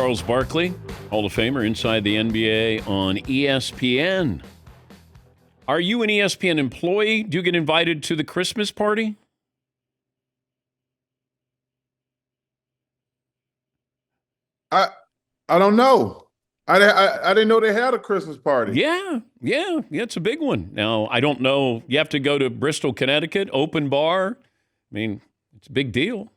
Charles Barkley, Hall of Famer, inside the NBA on ESPN. Are you an ESPN employee? Do you get invited to the Christmas party? I I don't know. I didn't know they had a Christmas party. Yeah, it's a big one. Now, I don't know. You have to go to Bristol, Connecticut, open bar. I mean, it's a big deal.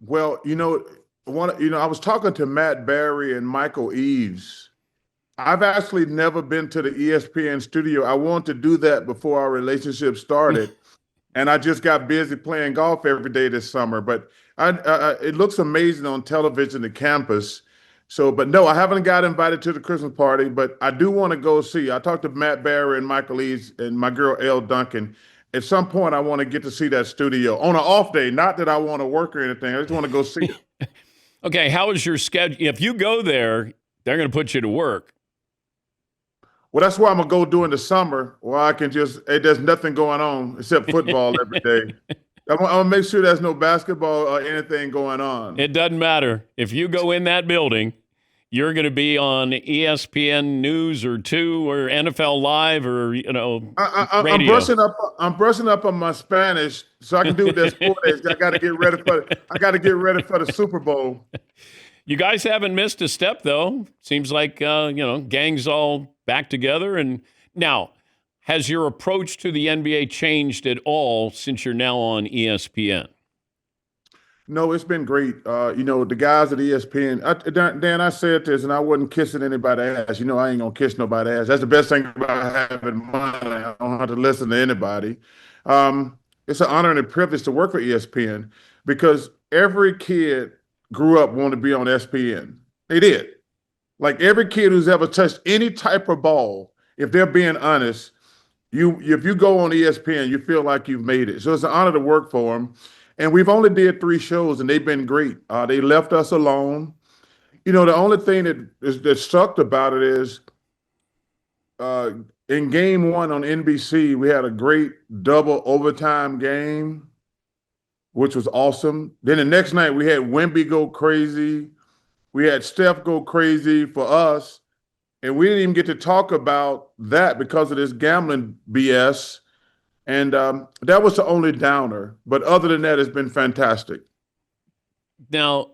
Well, I was talking to Matt Barry and Michael Eaves. I've actually never been to the ESPN studio. I wanted to do that before our relationship started, and I just got busy playing golf every day this summer. But it looks amazing on television, the campus. So, but no, I haven't got invited to the Christmas party, but I do want to go see. I talked to Matt Barry and Michael Eaves and my girl Elle Duncan. At some point, I want to get to see that studio on an off day. Not that I want to work or anything. I just want to go see it. Okay, how is your schedule? If you go there, they're going to put you to work. Well, that's why I'm gonna go during the summer, where I can there's nothing going on except football every day. I'm gonna make sure there's no basketball or anything going on. It doesn't matter. If you go in that building, you're going to be on ESPN News or 2 or NFL Live or radio. I'm brushing up on my Spanish so I can do this 4 days. I got to get ready for the Super Bowl. You guys haven't missed a step though. Seems like gang's all back together. And now, has your approach to the NBA changed at all since you're now on ESPN? No, it's been great. The guys at ESPN, Dan, I said this, and I wasn't kissing anybody's ass. I ain't gonna kiss nobody's ass. That's the best thing about having money. I don't have to listen to anybody. It's an honor and a privilege to work for ESPN because every kid grew up wanting to be on ESPN. They did. Like every kid who's ever touched any type of ball, if they're being honest, if you go on ESPN, you feel like you've made it. So it's an honor to work for them. And we've only did 3 shows, and they've been great. They left us alone. The only thing that sucked about it is in game 1 on NBC, we had a great double overtime game, which was awesome. Then the next night, we had Wemby go crazy. We had Steph go crazy for us. And we didn't even get to talk about that because of this gambling BS. And that was the only downer. But other than that, it's been fantastic. Now,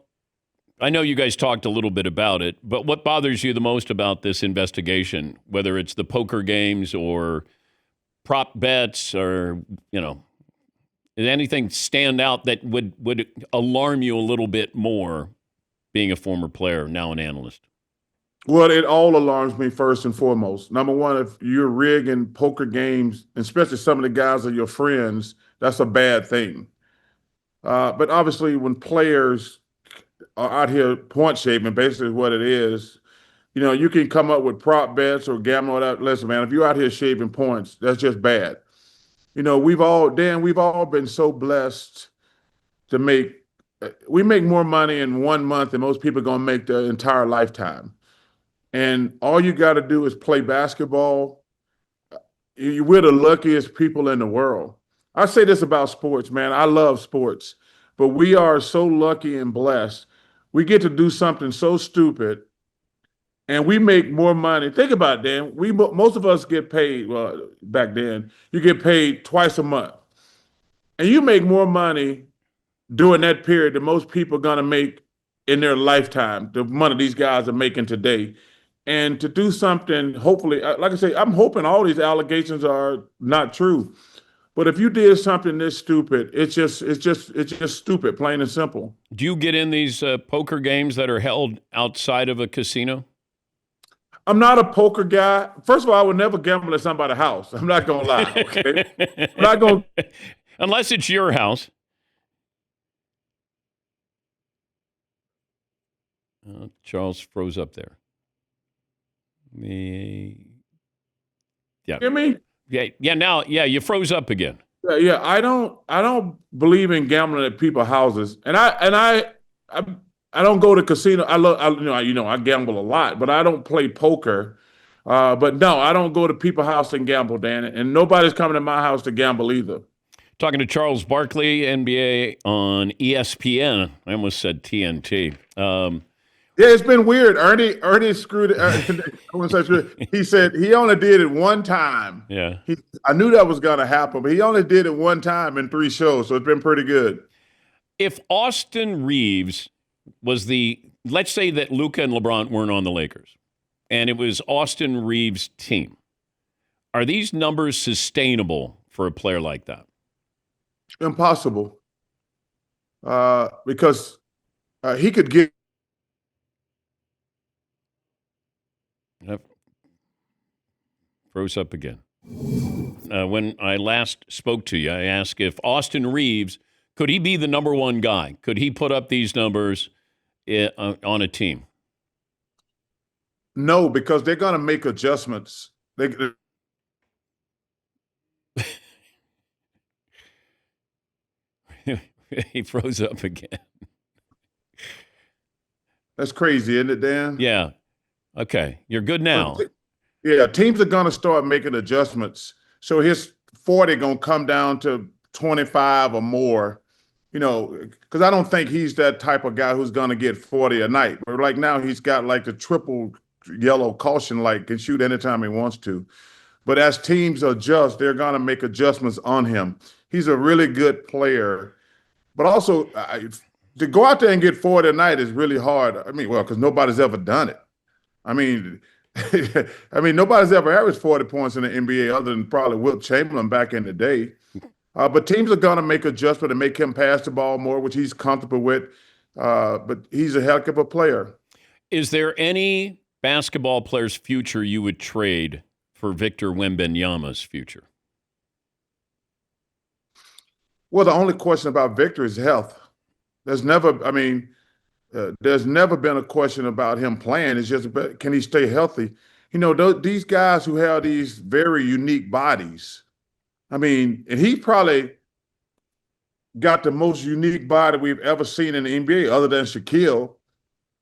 I know you guys talked a little bit about it, but what bothers you the most about this investigation, whether it's the poker games or prop bets or, did anything stand out that would alarm you a little bit more being a former player, now an analyst? Well, it all alarms me first and foremost. Number one, if you're rigging poker games, especially some of the guys are your friends, that's a bad thing. But obviously, when players are out here point shaving, basically what it is, you can come up with prop bets or gamble without. Listen, man, if you're out here shaving points, that's just bad. We've all been so blessed to we make more money in 1 month than most people are going to make their entire lifetime. And all you got to do is play basketball. We're the luckiest people in the world. I say this about sports, man. I love sports, but we are so lucky and blessed. We get to do something so stupid, and we make more money. Think about it, Dan. Most of us get paid. Well, back then, you get paid twice a month, and you make more money during that period than most people are gonna make in their lifetime. The money these guys are making today. And to do something, hopefully, like I say, I'm hoping all these allegations are not true. But if you did something this stupid, it's just stupid, plain and simple. Do you get in these poker games that are held outside of a casino? I'm not a poker guy. First of all, I would never gamble at somebody's house. I'm not gonna lie. Okay, I'm not gonna. Unless it's your house. Charles froze up there. Yeah. Hear me? Yeah. Now, you froze up again. Yeah. I don't believe in gambling at people's houses, and I don't go to casino. I gamble a lot, but I don't play poker. But no, I don't go to people's house and gamble, Dan, and nobody's coming to my house to gamble either. Talking to Charles Barkley, NBA on ESPN. I almost said TNT. Yeah, it's been weird. Ernie screwed. I wouldn't say screwed. He said he only did it one time. Yeah. I knew that was going to happen, but he only did it one time in 3 shows, so it's been pretty good. If Austin Reaves was let's say that Luka and LeBron weren't on the Lakers, and it was Austin Reeves' team, are these numbers sustainable for a player like that? Impossible, because he could get. Yep. Froze up again. When I last spoke to you, I asked if Austin Reeves, could he be the number one guy? Could he put up these numbers on a team? No, because they're going to make adjustments. He froze up again. That's crazy, isn't it, Dan? Yeah. Okay. You're good now. Yeah, teams are going to start making adjustments. So his 40 going to come down to 25 or more, because I don't think he's that type of guy who's going to get 40 a night. But right now he's got like the triple yellow caution light, can shoot anytime he wants to. But as teams adjust, they're going to make adjustments on him. He's a really good player. But also, to go out there and get 40 a night is really hard. I mean, well, because nobody's ever done it. I mean, nobody's ever averaged 40 points in the NBA other than probably Wilt Chamberlain back in the day. But teams are going to make adjustments and make him pass the ball more, which he's comfortable with. But he's a heck of a player. Is there any basketball player's future you would trade for Victor Wembanyama's future? Well, the only question about Victor is health. There's never been a question about him playing. It's just, can he stay healthy? These guys who have these very unique bodies. I mean, and he probably got the most unique body we've ever seen in the NBA other than Shaquille.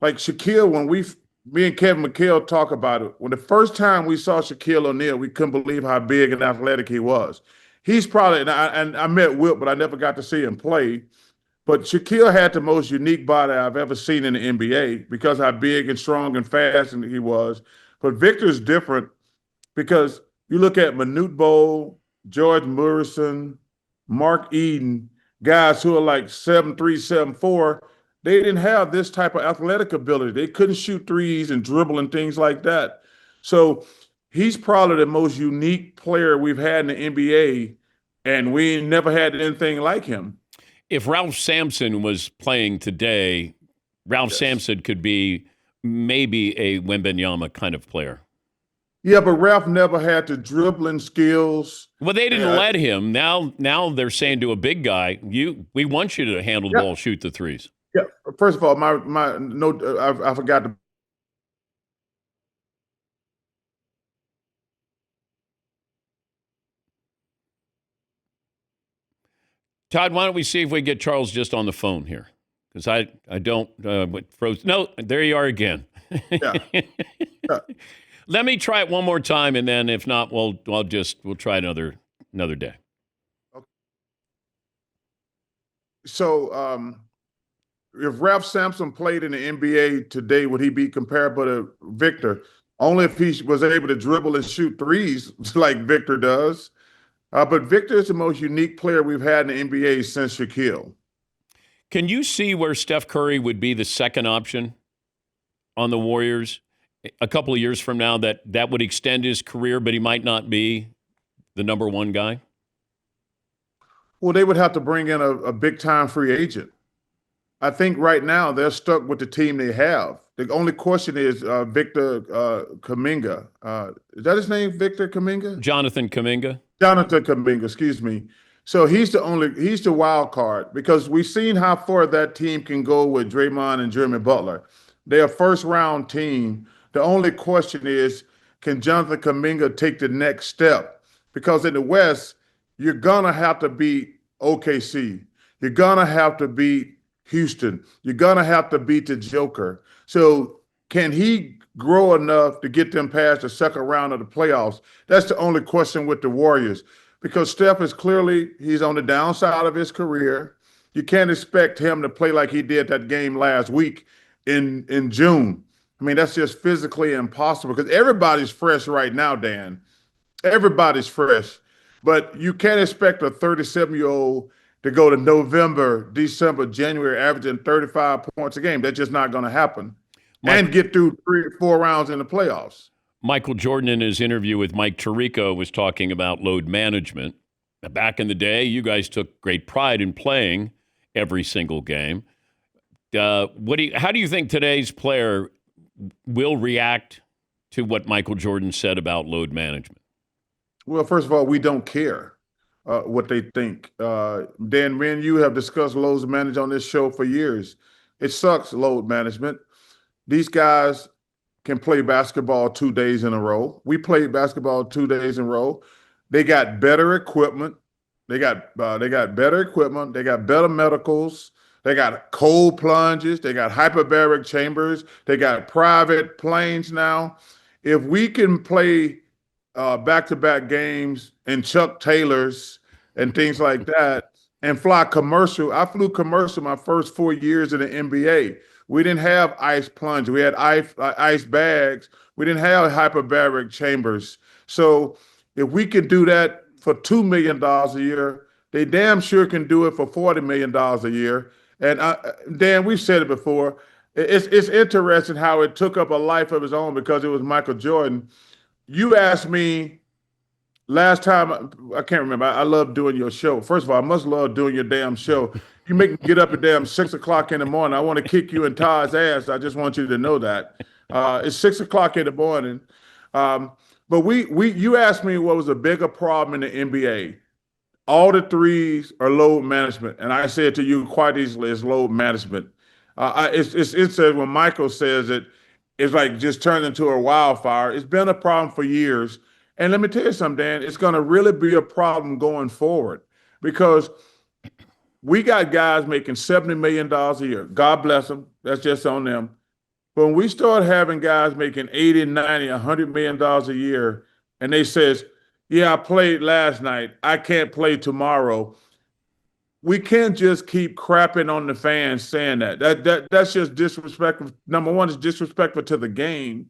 Like Shaquille, me and Kevin McHale talk about it. When the first time we saw Shaquille O'Neal, we couldn't believe how big and athletic he was. He's probably, and I met Wilt, but I never got to see him play. But Shaquille had the most unique body I've ever seen in the NBA because how big and strong and fast he was. But Victor's different because you look at Manute Bol, George Morrison, Mark Eden, guys who are like 7'3", 7'4", they didn't have this type of athletic ability. They couldn't shoot threes and dribble and things like that. So he's probably the most unique player we've had in the NBA, and we never had anything like him. If Ralph Sampson was playing today, Ralph Sampson could be maybe a Wembanyama kind of player. Yeah, but Ralph never had the dribbling skills. Well, they didn't let him. Now they're saying to a big guy, we want you to handle the ball, shoot the threes. Yeah. First of all, I forgot to. Todd, why don't we see if we get Charles just on the phone here? Because I don't froze. No, there you are again. Yeah. Let me try it one more time, and then if not, we'll try another day. Okay. So if Ralph Sampson played in the NBA today, would he be comparable to Victor? Only if he was able to dribble and shoot threes like Victor does. But Victor is the most unique player we've had in the NBA since Shaquille. Can you see where Steph Curry would be the second option on the Warriors a couple of years from now, that would extend his career, but he might not be the number one guy? Well, they would have to bring in a big-time free agent. I think right now they're stuck with the team they have. The only question is Victor Kuminga. Is that his name, Victor Kuminga? Jonathan Kuminga. Jonathan Kuminga, excuse me. So he's the wild card because we've seen how far that team can go with Draymond and Jimmy Butler. They're a first-round team. The only question is, can Jonathan Kuminga take the next step? Because in the West, you're going to have to beat OKC. You're going to have to beat Houston. You're going to have to beat the Joker. So can he grow enough to get them past the second round of the playoffs? That's the only question with the Warriors. Because Steph is he's on the downside of his career. You can't expect him to play like he did that game last week in June. I mean, that's just physically impossible because everybody's fresh right now, Dan. Everybody's fresh, but you can't expect a 37-year-old to go to November, December, January, averaging 35 points a game. That's just not going to happen. Mike, And get through 3 or 4 rounds in the playoffs. Michael Jordan, in his interview with Mike Tirico, was talking about load management. Back in the day, you guys took great pride in playing every single game. How do you think today's player will react to what Michael Jordan said about load management? Well, first of all, we don't care what they think. Dan, me and you have discussed load management on this show for years. It sucks, load management. These guys can play basketball 2 days in a row. We played basketball 2 days in a row. They got better equipment. They got better equipment. They got better medicals. They got cold plunges. They got hyperbaric chambers. They got private planes now. If we can play back-to-back games in Chuck Taylors and things like that and fly commercial. I flew commercial my first 4 years in the NBA. We didn't have ice plunge. We had ice bags. We didn't have hyperbaric chambers. So if we can do that for $2 million a year, they damn sure can do it for $40 million a year. And Dan, we've said it before. It's interesting how it took up a life of its own because it was Michael Jordan. You asked me last time, I can't remember. I love doing your show. First of all, I must love doing your damn show. You make me get up at damn 6 o'clock in the morning. I want to kick you in Todd's ass. I just want you to know that. It's 6 o'clock in the morning. But you asked me what was a bigger problem in the NBA. All the threes are load management. And I said to you quite easily, it's load management. It says when Michael says it, it's like just turned into a wildfire. It's been a problem for years. And let me tell you something, Dan, it's going to really be a problem going forward because we got guys making $70 million a year. God bless them. That's just on them. But when we start having guys making 80, 90, $100 million a year, and they says, yeah, I played last night. I can't play tomorrow. We can't just keep crapping on the fans saying that. That's just disrespectful. Number one, it's disrespectful to the game,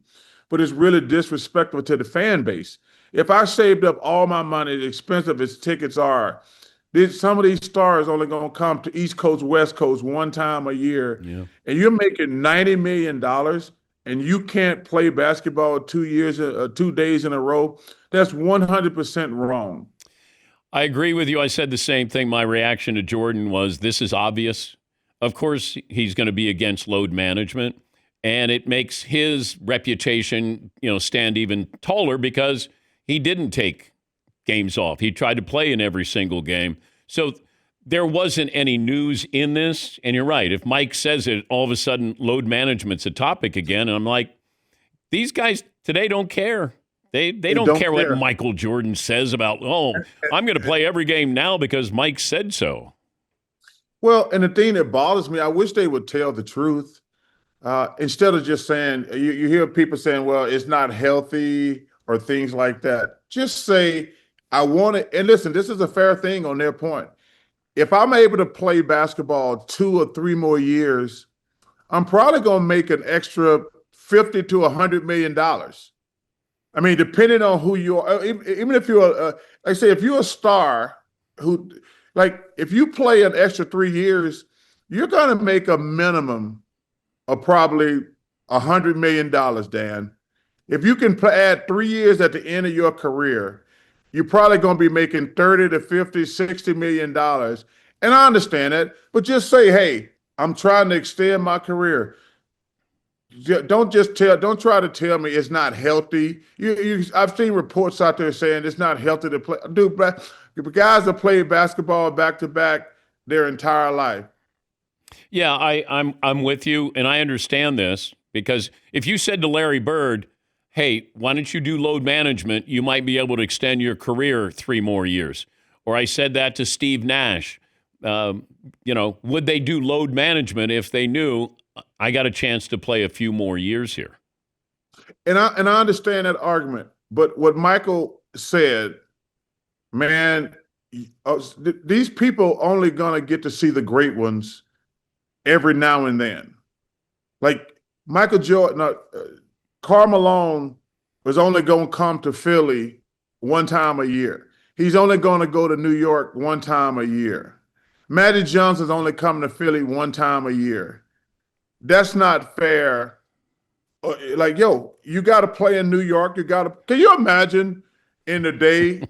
but it's really disrespectful to the fan base. If I saved up all my money, as expensive as tickets are, some of these stars only going to come to East Coast, West Coast one time a year, Yeah. and you're making $90 million and you can't play basketball 2 days in a row, that's 100% wrong. I agree with you. I said the same thing. My reaction to Jordan was this is obvious. Of course, he's going to be against load management, and it makes his reputation, stand even taller because he didn't take games off. He tried to play in every single game. So there wasn't any news in this. And you're right. If Mike says it, all of a sudden load management's a topic again. And I'm like, these guys today don't care. They don't care what Michael Jordan says about, I'm going to play every game now because Mike said so. Well, and the thing that bothers me, I wish they would tell the truth. Instead of just saying, you hear people saying, well, it's not healthy or things like that. Just say, I want it. And listen, this is a fair thing on their point. If I'm able to play basketball 2 or 3 more years, I'm probably going to make an extra $50 to $100 million. I mean, depending on who you are, even if you're, if you're a star who, if you play an extra 3 years, you're going to make a minimum of probably $100 million, Dan. If you can add 3 years at the end of your career, you're probably going to be making 30 to 50, $60 million. And I understand that, but just say, hey, I'm trying to extend my career. Don't try to tell me it's not healthy. I've seen reports out there saying it's not healthy to play. Dude, guys have played basketball back to back their entire life. Yeah, I'm with you, and I understand this because if you said to Larry Bird, hey, why don't you do load management? You might be able to extend your career 3 more years. Or I said that to Steve Nash. Would they do load management if they knew I got a chance to play a few more years here? And I understand that argument. But what Michael said, man, these people only going to get to see the great ones every now and then. Like Michael Jordan, Karl Malone was only going to come to Philly one time a year. He's only going to go to New York one time a year. Magic Johnson's only coming to Philly one time a year. That's not fair. Like, yo, you got to play in New York. You got to. Can you imagine in the day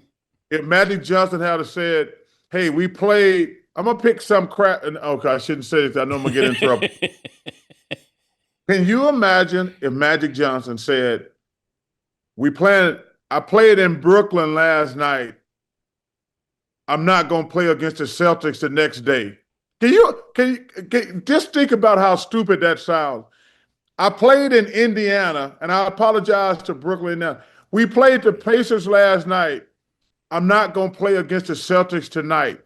if Magic Johnson had said, "Hey, we played. I'm gonna pick some crap." And okay, I shouldn't say this. I know I'm gonna get in trouble. Can you imagine if Magic Johnson said, "We played. I played in Brooklyn last night. I'm not gonna play against the Celtics the next day." Can you just think about how stupid that sounds? I played in Indiana, and I apologize to Brooklyn now. We played the Pacers last night. I'm not going to play against the Celtics tonight.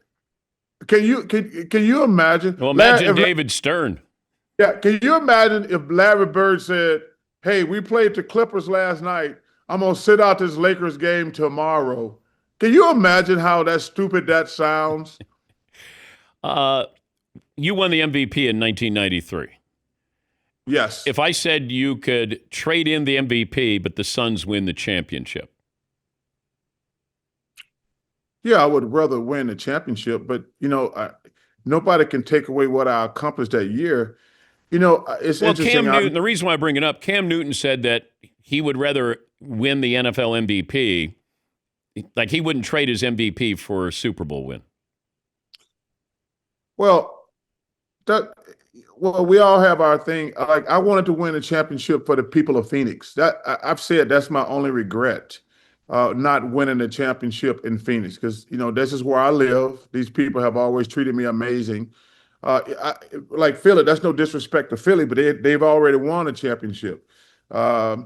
Can you imagine? Well, imagine David Stern. Yeah, can you imagine if Larry Bird said, "Hey, we played the Clippers last night. I'm going to sit out this Lakers game tomorrow." Can you imagine how that stupid that sounds? You won the MVP in 1993. Yes. If I said you could trade in the MVP, but the Suns win the championship. Yeah, I would rather win the championship, but nobody can take away what I accomplished that year. It's interesting. Cam Newton, the reason why I bring it up, Cam Newton said that he would rather win the NFL MVP. Like he wouldn't trade his MVP for a Super Bowl win. Well, we all have our thing. Like I wanted to win a championship for the people of Phoenix. I've said that's my only regret, not winning the championship in Phoenix, because this is where I live. These people have always treated me amazing. Like Philly, that's no disrespect to Philly, but they've already won a championship. That's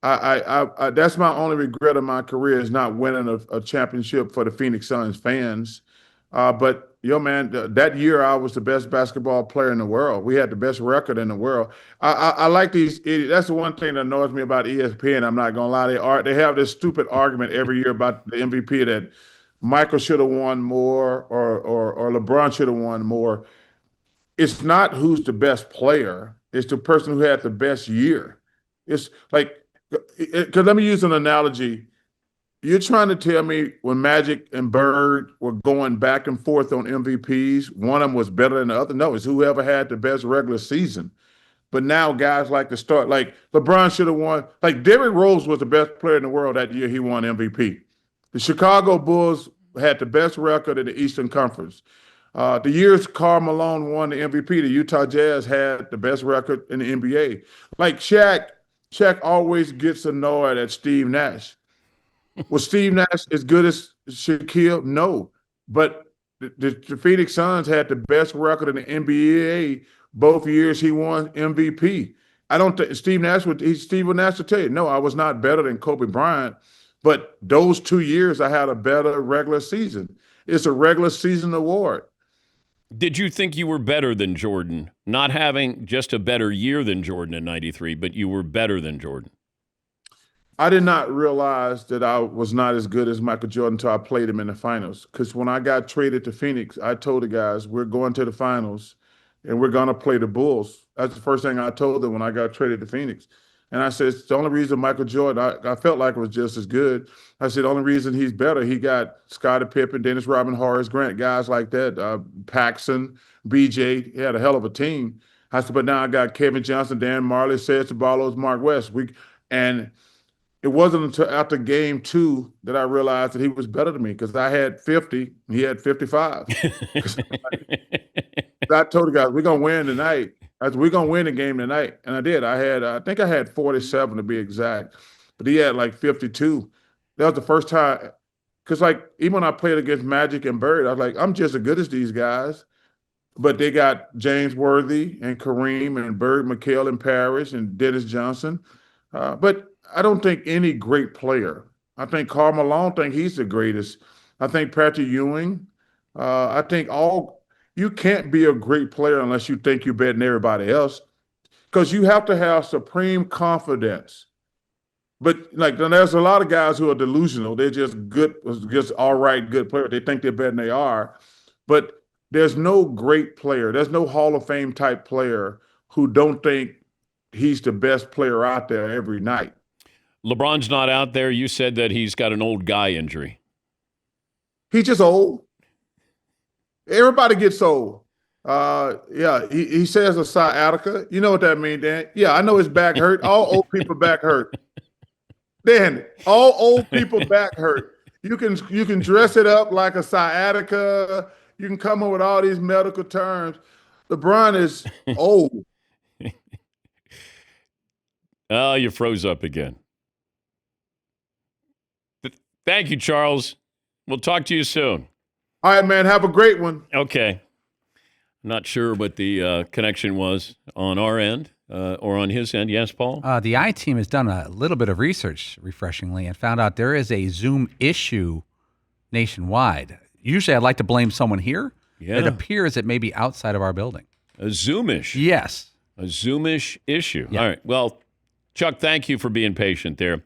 my only regret of my career is not winning a championship for the Phoenix Suns fans. But man, that year I was the best basketball player in the world. We had the best record in the world. I like these idiots. That's the one thing that annoys me about ESPN. I'm not gonna lie. They have this stupid argument every year about the MVP that Michael should have won more or LeBron should have won more. It's not who's the best player. It's the person who had the best year. It's like, because let me use an analogy. You're trying to tell me when Magic and Bird were going back and forth on MVPs, one of them was better than the other? No, it's whoever had the best regular season. But now guys like to start, like LeBron should have won. Like Derrick Rose was the best player in the world that year he won MVP. The Chicago Bulls had the best record in the Eastern Conference. The years Karl Malone won the MVP, the Utah Jazz had the best record in the NBA. Like Shaq always gets annoyed at Steve Nash. Was Steve Nash as good as Shaquille? No. But the Phoenix Suns had the best record in the NBA both years he won MVP. I don't think Steve Nash would tell you, no, I was not better than Kobe Bryant. But those 2 years I had a better regular season. It's a regular season award. Did you think you were better than Jordan? Not having just a better year than Jordan in 93, but you were better than Jordan? I did not realize that I was not as good as Michael Jordan until I played him in the finals. Because when I got traded to Phoenix, I told the guys, we're going to the finals and we're going to play the Bulls. That's the first thing I told them when I got traded to Phoenix. And I said, it's the only reason Michael Jordan, I felt like it was just as good. I said, the only reason he's better, he got Scottie Pippen, Dennis Rodman, Horace Grant, guys like that, Paxson, BJ. He had a hell of a team. I said, but now I got Kevin Johnson, Dan Marley, Ced Ceballos, Mark West. And it wasn't until after game 2 that I realized that he was better than me, because I had 50, he had 55. I told the guys, we're going to win tonight. I said, we're going to win the game tonight. And I did. I think I had 47 to be exact, but he had like 52. That was the first time. Because like, even when I played against Magic and Bird, I was like, I'm just as good as these guys. But they got James Worthy and Kareem and Bird, McHale and Parrish and Dennis Johnson. But I don't think any great player. I think Karl Malone think he's the greatest. I think Patrick Ewing. I think you can't be a great player unless you think you're better than everybody else, because you have to have supreme confidence. But like, there's a lot of guys who are delusional. They're just good, just all right, good player. They think they're better than they are. But there's no great player. There's no Hall of Fame type player who don't think he's the best player out there every night. LeBron's not out there. You said that he's got an old guy injury. He's just old. Everybody gets old. He says a sciatica. You know what that means, Dan? Yeah, I know his back hurt. All old people back hurt. Dan, all old people back hurt. You can dress it up like a sciatica. You can come up with all these medical terms. LeBron is old. Oh, you froze up again. Thank you, Charles. We'll talk to you soon. All right, man. Have a great one. Okay. Not sure what the connection was on our end or on his end. Yes, Paul? The I-Team has done a little bit of research, refreshingly, and found out there is a Zoom issue nationwide. Usually I'd like to blame someone here. Yeah. It appears it may be outside of our building. A Zoomish. Yes. A Zoomish issue. Yeah. All right. Well, Chuck, thank you for being patient there.